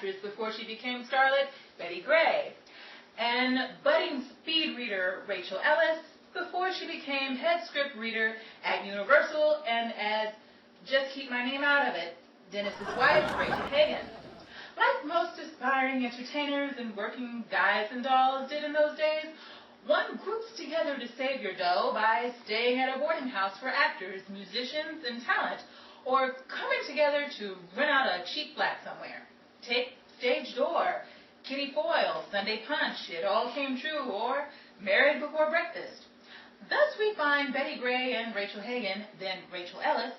actress before she became starlet, Betty Gray. And budding speed reader Rachael Ellis before she became head script reader at Universal and as, just keep my name out of it, Dennis's wife, Ellis-Hagen. Like most aspiring entertainers and working guys and dolls did in those days, one groups together to save your dough by staying at a boarding house for actors, musicians, and talent, or coming together to rent out a cheap flat somewhere. Take Stage Door, Kitty Foyle, Sunday Punch, It All Came True, or Married Before Breakfast. Thus we find Betty Gray and Ellis-Hagen, then Rachael Ellis,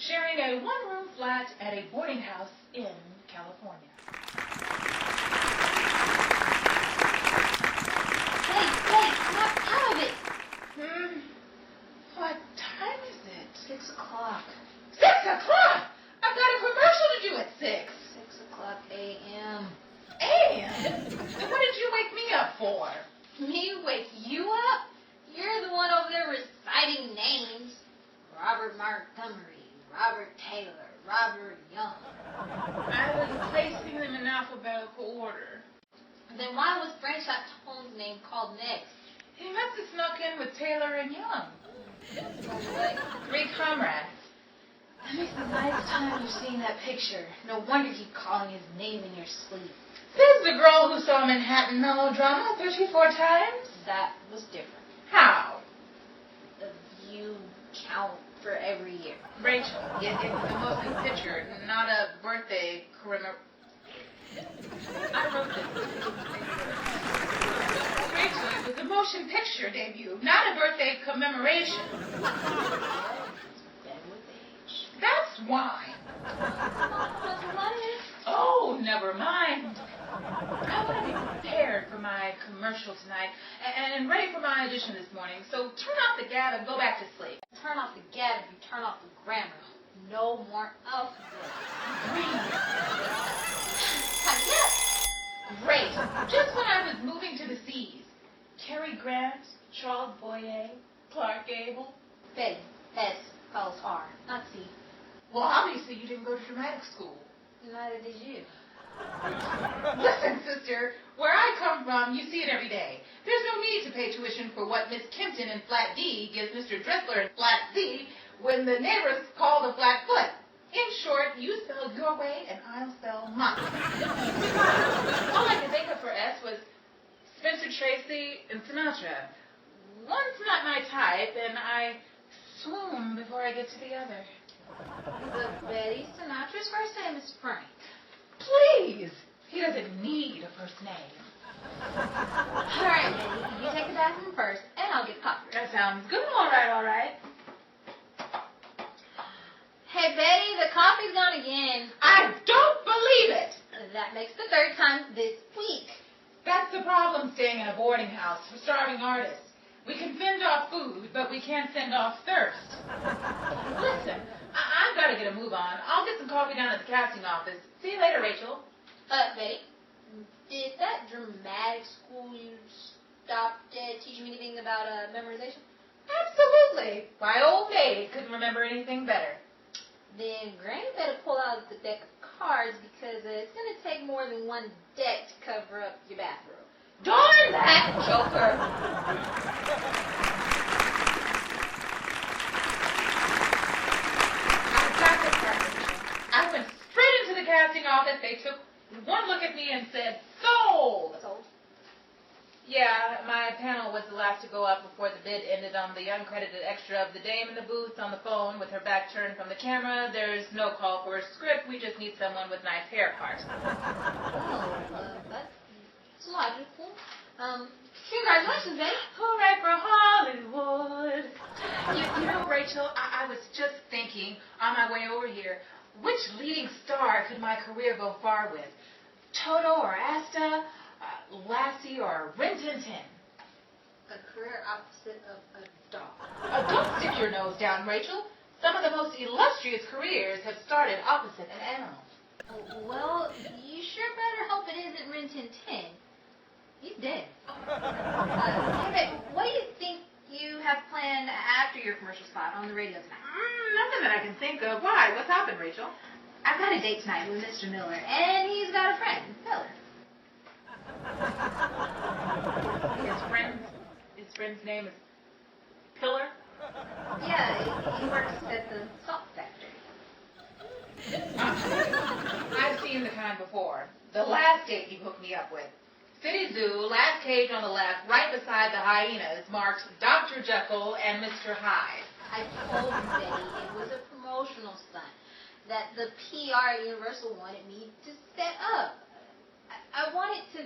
sharing a one-room flat at a boarding house in California. Hey, snap out of it! What time is it? 6 o'clock. 6 o'clock? I've got a commercial to do at 6. 6 o'clock a.m. And what did you wake me up for? Me wake you up? You're the one over there reciting names. Robert Montgomery, Robert Taylor, Robert Young. I was placing them in alphabetical order. Then why was Frank Chatone's name called next? He must have snuck in with Taylor and Young. What? 3 comrades. That makes the ninth time you've seen that picture. No wonder you keep calling his name in your sleep. Says the girl who saw Manhattan Melodrama 34 times. That was different. How? You count for every year. Rachael, it's a motion picture, not a birthday commemoration. I wrote this. Rachael, it was a motion picture debut, not a birthday commemoration. Then with age. That's why. Oh, never mind. I want to be prepared for my commercial tonight and ready for my audition this morning. So turn off the gab and go back to sleep. Turn off the gab if you turn off the grammar. No more alphabet. Great. Just when I was moving to the seas. Cary Grant, Charles Boyer, Clark Gable. Betty, S spells R, not C. Well, obviously you didn't go to dramatic school. Neither did you. Listen, sister, where I come from, you see it every day. There's no need to pay tuition for what Miss Kempton in Flat D gives Mr. Dressler in Flat C when the neighbors call the flat foot. In short, you spell your way and I'll spell mine. All I could think of for S was Spencer Tracy and Sinatra. One's not my type, and I swoon before I get to the other. But Betty, Sinatra's first name is Frank. Please! He doesn't need a first name. All right, Betty, you take the bathroom first, and I'll get coffee. That sounds good. All right. Hey, Betty, the coffee's gone again. I don't believe it! That makes the 3rd time this week. That's the problem staying in a boarding house for starving artists. We can fend off food, but we can't fend off thirst. Listen, I've got to get a move on. I'll get some coffee down at the casting office. See you later, Rachael. Betty, did that dramatic school you stopped at teach you anything about memorization? Absolutely. My old maid couldn't remember anything better. Then Granny better pull out the deck of cards because it's going to take more than one deck to cover up your bathroom. Darn that joker! I went straight into the casting office. They took one look at me and said, "Sold!" Sold? Yeah, my panel was the last to go up before the bid ended on the uncredited extra of the dame in the booth on the phone with her back turned from the camera. There's no call for a script. We just need someone with nice hair parts. That's logical. Congratulations, Betty. Hooray for Hollywood. You know, Rachael, I was just thinking on my way over here, which leading star could my career go far with? Toto or Asta? Lassie or Rin Tin Tin? A career opposite of a dog. Don't stick your nose down, Rachael. Some of the most illustrious careers have started opposite an animal. Well, you sure better hope it isn't Rin Tin Tin. He's dead. Hey, what do you think you have planned after your commercial spot on the radio tonight? Nothing that I can think of. Why? What's happened, Rachael? I've got a date tonight with Mr. Miller, and he's got a friend, Miller. His friend's name is Pillar? Yeah, he works at the salt factory. I've seen the kind before. The last date you hooked me up with. City Zoo, last cage on the left, right beside the hyenas, marks Dr. Jekyll and Mr. Hyde. I told Betty it was a promotional stunt that the PR at Universal wanted me to set up. I wanted to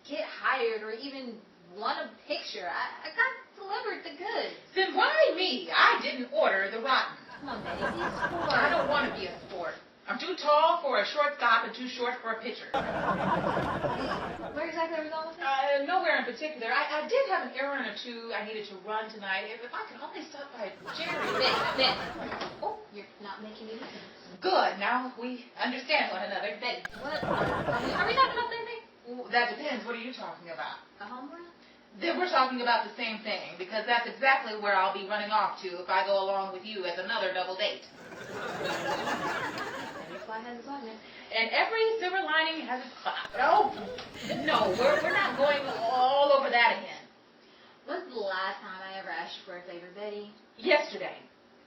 get hired or even want a picture. I got delivered the goods. Then why me? I didn't order the rotten. Come on, Betty, be a sport. I don't want to be a sport. I'm too tall for a shortstop and too short for a pitcher. Where exactly are we going with this? Nowhere in particular. I did have an errand or two I needed to run tonight. If I could only stop by Jerry. Betty. Oh, you're not making any sense. Good. Now we understand one another. Betty, what? Are we talking about anything? That depends. What are you talking about? A home run? Then we're talking about the same thing, because that's exactly where I'll be running off to if I go along with you as another double date. Every fly has its ointment. And every silver lining has its cloud. Oh, no, we're not going all over that again. When's the last time I ever asked you for a favor, Betty? Yesterday,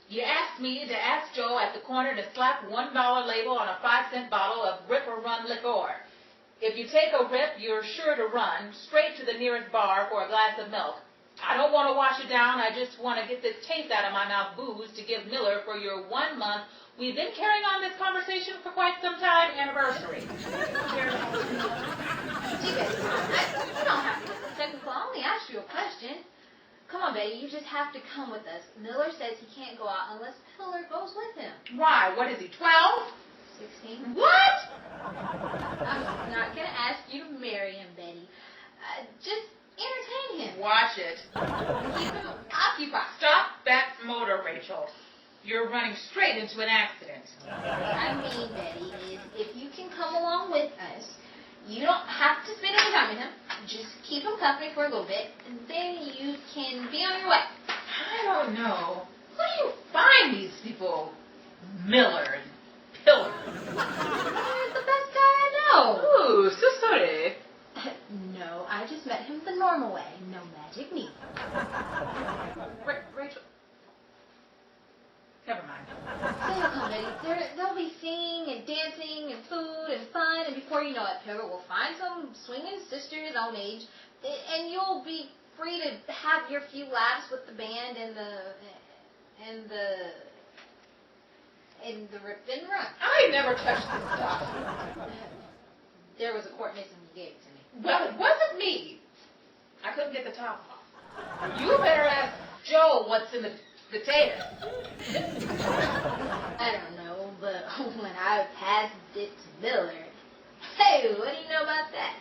you asked me to ask Joe at the corner to slap $1 label on a 5-cent bottle of Rip or Run liqueur. If you take a rip, you're sure to run straight to the nearest bar for a glass of milk. I don't want to wash it down. I just want to get this taste out of my mouth booze to give Miller for your 1 month. We've been carrying on this conversation for quite some time. Anniversary. Gee, Betty, you don't have to get technical. I only asked you a question. Come on, Betty, you just have to come with us. Miller says he can't go out unless Pillar goes with him. Why? What is he, 12? 16. What? I'm not going to ask you to marry him, Betty. Just entertain him. Watch it. Keep him occupied. Stop that motor, Rachel. You're running straight into an accident. What I mean, Betty, is if you can come along with us, you don't have to spend any time with him. Just keep him company for a little bit, and then you can be on your way. I don't know. Who do you find these people? Miller and Pillar. He's the best guy I know. Ooh, so sorry. No, I just met him the normal way. No magic needed. Rachel. Never mind. So you'll come, Betty. They'll be singing and dancing and food and fun, and before you know it, Pillar will find some swinging sister his own age, and you'll be free to have your few laughs with the band and the rip and run. I never touched this stuff. There was a court missing. You gave it to me. Well, it wasn't me. I couldn't get the top off. You better ask Joe what's in the potato. I don't know, but when I passed it to Miller, hey, what do you know about that?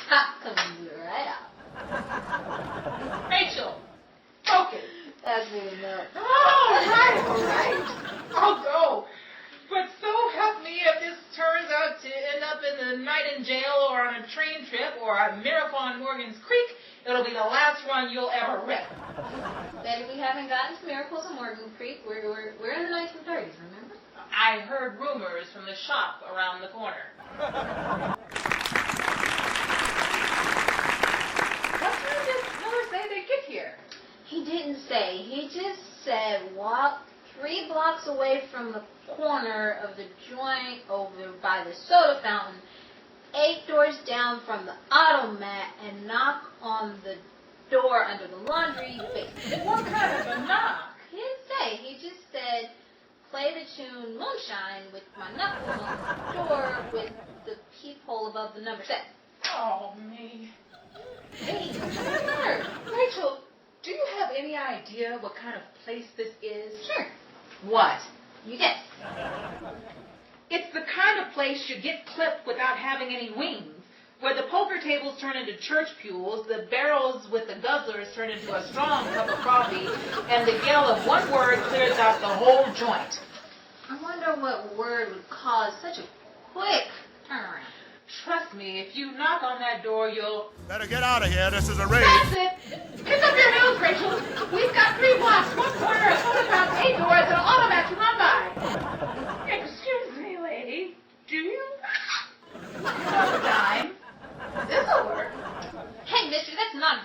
Top comes right out. Rachel, focus. That's good enough. All right. I'll go. But so help me if this turns out to end up in the night in jail or on a train trip or a miracle on Morgan's Creek, it'll be the last one you'll ever rip. Betty, we haven't gotten to miracles in Morgan Creek. We're in the 1930's, remember? I heard rumors from the shop around the corner. What time did Miller say they'd get here? He didn't say. He just said walk 3 blocks away from the corner of the joint over by the soda fountain, 8 doors down from the automat, and knock on the door under the laundry basement. What kind of a knock? He didn't say. He just said, play the tune Moonshine with my knuckles on the door with the peephole above the number 7. Oh, me. Hey, what's the matter? Rachel, do you have any idea what kind of place this is? Sure. What? You guess. It's the kind of place you get clipped without having any wings, where the poker tables turn into church pews, the barrels with the guzzlers turn into a strong cup of coffee, and the yell of one word clears out the whole joint. I wonder what word would cause such a quick turnaround. Trust me, if you knock on that door, you'll... Better get out of here. This is a raid. That's it! Pick up your heels, Rachel! We've got 3 blocks, 1 corner, a soda fountain, 8 doors, and an automat to run by! Excuse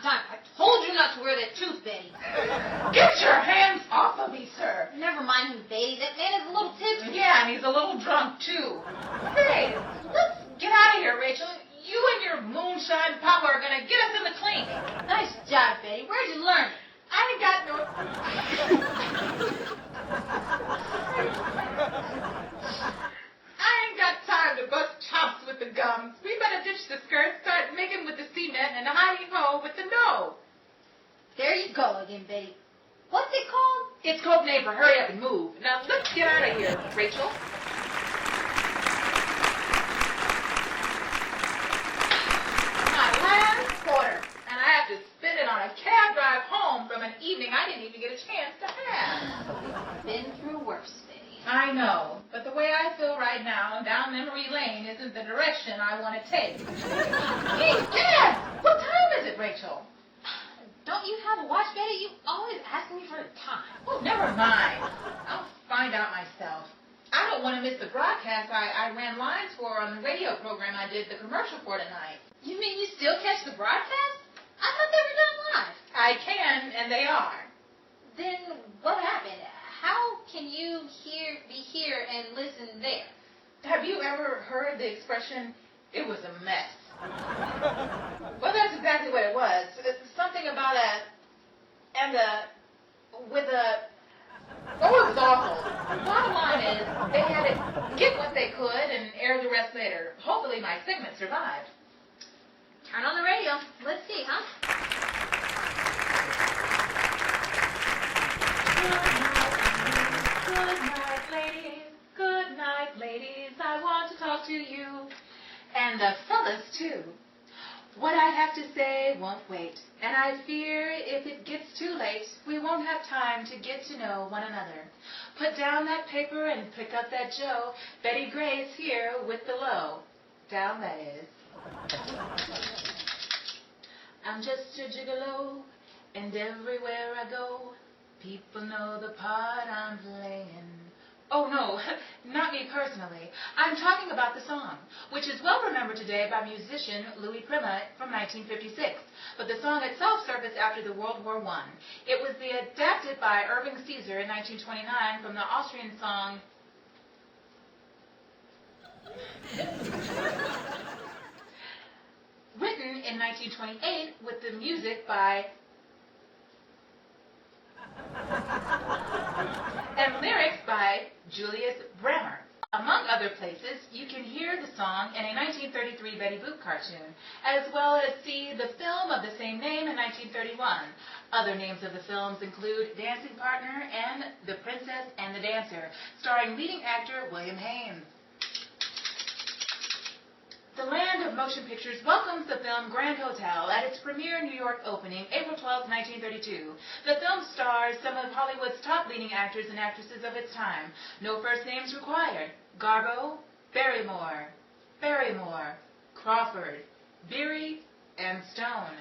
time. I told you not to wear that tooth, Betty. Get your hands off of me, sir. Never mind him, Betty. That man is a little tipsy. Yeah, and he's a little drunk, too. Hey, let's get out of here, Rachel. You and your moonshine papa are going to get us in the clink. Nice job, Betty. Where'd you learn it? I ain't got no... I ain't got time to bust chops with the gums. We better ditch the skirts, start making with the cement, and hidey-ho with the dough. There you go again, Betty. What's it called? It's code name for hurry up and move. Now, let's get out of here, Rachel. My last quarter, and I have to spend it on a cab drive home from an evening I didn't even get a chance to have. Been through worse, Betty. I know, but the way I feel right now down memory lane isn't the direction I want to take. Hey, Dad! What time is it, Rachel? Don't you have a watch, Betty? You always ask me for the time. Oh, never mind. I'll find out myself. I don't want to miss the broadcast I ran lines for on the radio program I did the commercial for tonight. You mean you still catch the broadcast? I thought they were done live. I can, and they are. Then what happened? How can you be here and listen there? Have you ever heard the expression, it was a mess? Well, that's exactly what it was. It's something about oh, it was awful. Bottom line is, they had to get what they could and air the rest later. Hopefully my segment survived. Turn on the radio. Let's see, huh? Good night, ladies. Good night, ladies. I want to talk to you. And the fellas, too. What I have to say won't wait. And I fear if it gets too late, we won't have time to get to know one another. Put down that paper and pick up that Joe. Betty Gray's here with the low. Down, that is. I'm just a gigolo, and everywhere I go, people know the part I'm playing. Oh, no, not me personally. I'm talking about the song, which is well remembered today by musician Louis Prima from 1956. But the song itself surfaced after the World War I. It was adapted by Irving Caesar in 1929 from the Austrian song... written in 1928 with the music by... and lyrics by Julius Brammer. Among other places, you can hear the song in a 1933 Betty Boop cartoon, as well as see the film of the same name in 1931. Other names of the films include Dancing Partner and The Princess and the Dancer, starring leading actor William Haines. The Land of Motion Pictures welcomes the film Grand Hotel at its premiere New York opening, April 12, 1932. The film stars some of Hollywood's top leading actors and actresses of its time. No first names required. Garbo, Barrymore, Crawford, Beery, and Stone.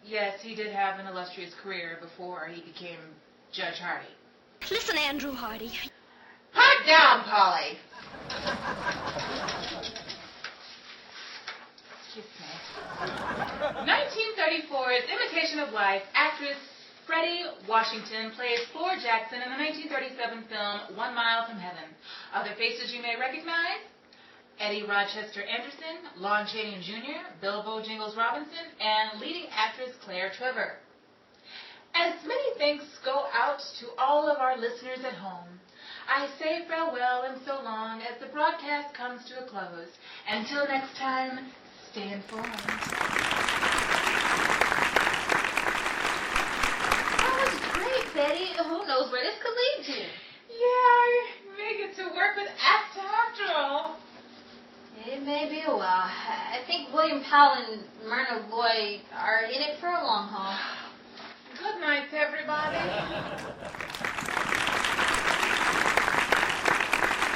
Yes, he did have an illustrious career before he became Judge Hardy. Listen, Andrew Hardy. Pipe down, Polly! 1934's Imitation of Life, actress Freddie Washington plays Flora Jackson in the 1937 film 1 Mile from Heaven. Other faces you may recognize: Eddie Rochester Anderson, Lon Chaney Jr., Bilbo Jingles Robinson, and leading actress Claire Trevor. As many thanks go out to all of our listeners at home. I say farewell and so long as the broadcast comes to a close. Until next time, stay informed. That was great, Betty. Who knows where this could lead to? Yeah, I may get to work with ACTA after all. It may be a while. I think William Powell and Myrna Loy are in it for a long haul. Good night, everybody.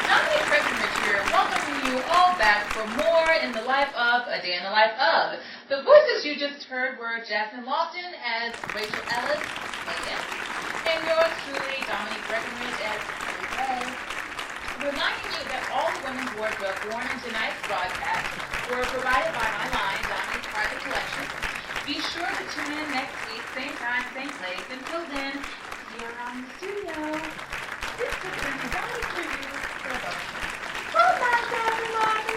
Dominic Breckenridge here, welcoming you all back for more in the life of A Day in the Life of. The voices you just heard were Jasmine Lofton as Rachael Ellis-Hagen, and yours truly, Dominic Breckenridge as Betty Gray. Reminding you that all the women's wardrobe worn in tonight's broadcast were provided by my line, Dominic Private Collection. Be sure to tune in next week, same time, same place. Until then, you're on the studio. This has been the Body Preview for the Body. Good night, everybody.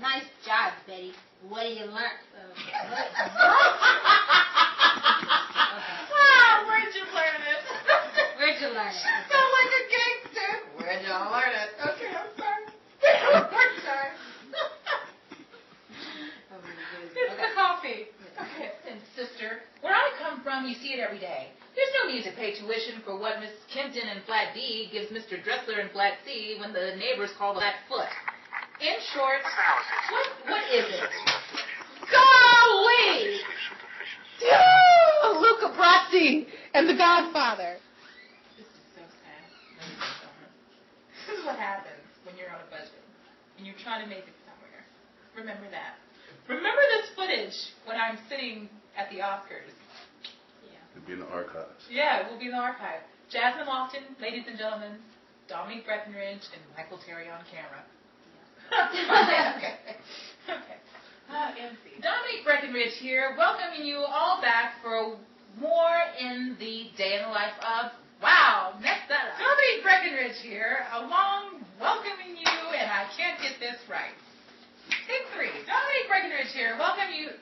Nice job, Betty. What did you learn? Where'd you learn it? Where'd you learn it? She sound like a gangster. Where'd y'all learn it? Okay, I'm sorry. I'm sorry. It's the coffee. Okay. And sister, where I come from, you see it every day. There's no need to pay tuition for what Miss Kempton in Flat D gives Mr. Dressler in Flat C when the neighbors call the Flat Foot. In short, what is it? Golly! Luca Brasi and The Godfather. This is so sad. This is what happens when you're on a budget and you're trying to make it somewhere. Remember that. Remember this footage when I'm sitting at the Oscars. Yeah. It'll be in the archives. Yeah, it will be in the archive. Jasmine Lofton, ladies and gentlemen, Dominique Breckenridge, and Michael Terry on camera. Okay. MC. Dominique Breckenridge here, welcoming you all back for more in the day in the life of, wow, next up. Dominique Breckenridge here, along welcoming you, and I can't get this right. Take 3. Dominique Breckenridge here, welcoming you